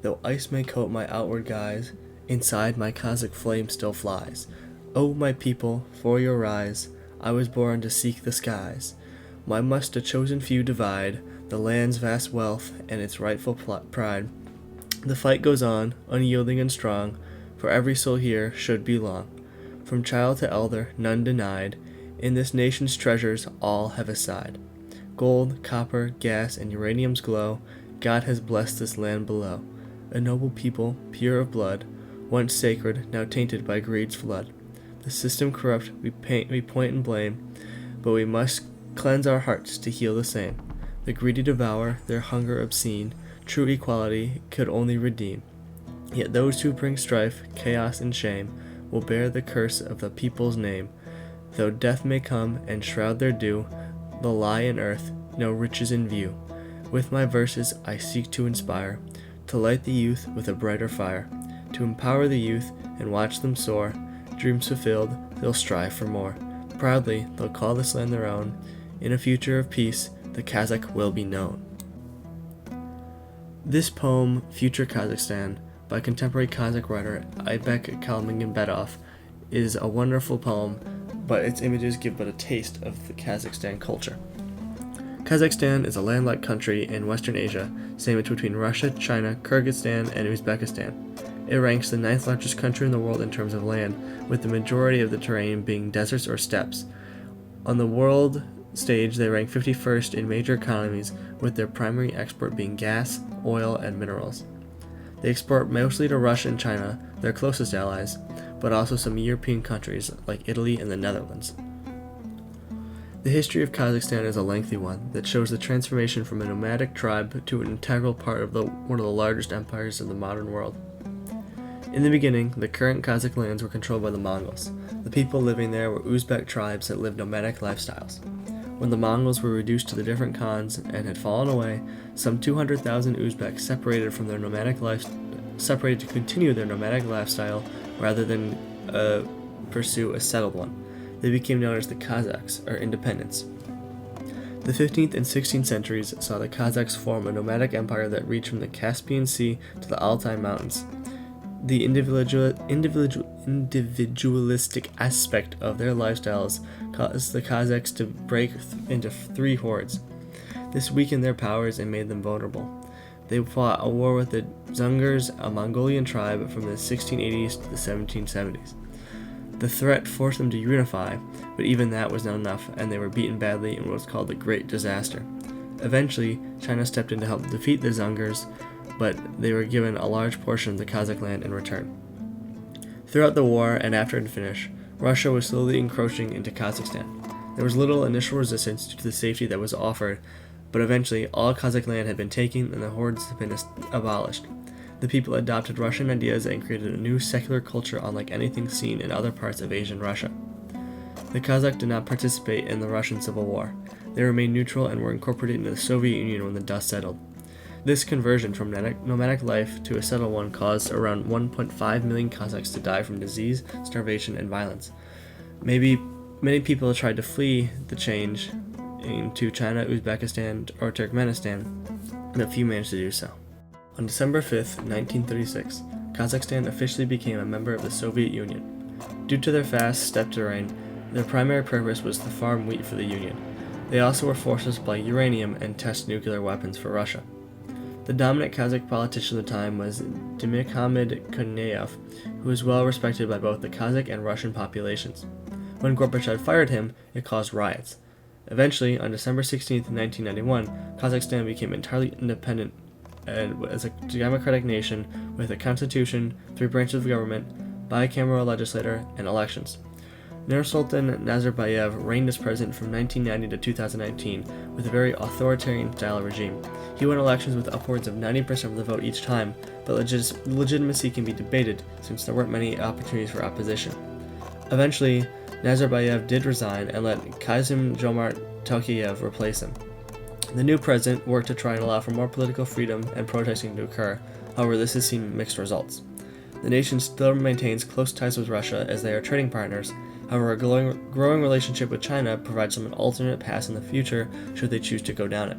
Though ice may coat my outward guise, inside my Kazakh flame still flies. O my people, for your rise, I was born to seek the skies. Why must a chosen few divide the land's vast wealth and its rightful pride? The fight goes on, unyielding and strong, for every soul here should belong. From child to elder, none denied, in this nation's treasures all have a side. Gold, copper, gas, and uranium's glow, God has blessed this land below. A noble people, pure of blood, once sacred, now tainted by greed's flood. The system corrupt, we point and blame, but we must cleanse our hearts to heal the same. The greedy devour, their hunger obscene, true equality could only redeem. Yet those who bring strife, chaos, and shame will bear the curse of the people's name. Though death may come and shroud their due, the lie in earth, no riches in view. With my verses I seek to inspire, to light the youth with a brighter fire, to empower the youth and watch them soar. Dreams fulfilled, they'll strive for more. Proudly, they'll call this land their own. In a future of peace, the Kazakh will be known. This poem, Future Kazakhstan, by contemporary Kazakh writer Aybek Kalmymbetov, is a wonderful poem, but its images give but a taste of the Kazakhstan culture. Kazakhstan is a landlocked country in Western Asia, sandwiched between Russia, China, Kyrgyzstan, and Uzbekistan. It ranks the 9th largest country in the world in terms of land, with the majority of the terrain being deserts or steppes. On the world stage, they rank 51st in major economies, with their primary export being gas, oil, and minerals. They export mostly to Russia and China, their closest allies, but also some European countries like Italy and the Netherlands. The history of Kazakhstan is a lengthy one that shows the transformation from a nomadic tribe to an integral part of one of the largest empires of the modern world. In the beginning, the current Kazakh lands were controlled by the Mongols. The people living there were Uzbek tribes that lived nomadic lifestyles. When the Mongols were reduced to the different Khans and had fallen away, some 200,000 Uzbeks separated to continue their nomadic lifestyle rather than pursue a settled one. They became known as the Kazakhs, or independents. The 15th and 16th centuries saw the Kazakhs form a nomadic empire that reached from the Caspian Sea to the Altai Mountains. The individualistic aspect of their lifestyles caused the Kazakhs to break into 3 hordes. This weakened their powers and made them vulnerable. They fought a war with the Dzungars, a Mongolian tribe from the 1680s to the 1770s. The threat forced them to unify, but even that was not enough, and they were beaten badly in what was called the Great Disaster. Eventually, China stepped in to help defeat the Dzungars, but they were given a large portion of the Kazakh land in return. Throughout the war and after it finished, Russia was slowly encroaching into Kazakhstan. There was little initial resistance due to the safety that was offered, but eventually all Kazakh land had been taken and the hordes had been abolished. The people adopted Russian ideas and created a new secular culture unlike anything seen in other parts of Asian Russia. The Kazakhs did not participate in the Russian Civil War. They remained neutral and were incorporated into the Soviet Union when the dust settled. This conversion from nomadic life to a settled one caused around 1.5 million Kazakhs to die from disease, starvation, and violence. Many people tried to flee the change into China, Uzbekistan, or Turkmenistan, and a few managed to do so. On December 5, 1936, Kazakhstan officially became a member of the Soviet Union. Due to their vast steppe terrain, their primary purpose was to farm wheat for the Union. They also were forced to supply uranium and test nuclear weapons for Russia. The dominant Kazakh politician at the time was Dmytro Konev, who was well respected by both the Kazakh and Russian populations. When Gorbachev fired him, it caused riots. Eventually, on December 16, 1991, Kazakhstan became entirely independent and as a democratic nation with a constitution, 3 branches of government, bicameral legislature, and elections. Nursultan Nazarbayev reigned as president from 1990 to 2019 with a very authoritarian-style regime. He won elections with upwards of 90% of the vote each time, but legitimacy can be debated since there weren't many opportunities for opposition. Eventually, Nazarbayev did resign and let Kazym-Jomart Tokayev replace him. The new president worked to try and allow for more political freedom and protesting to occur. However, this has seen mixed results. The nation still maintains close ties with Russia as they are trading partners. However, a growing relationship with China provides them an alternate path in the future should they choose to go down it.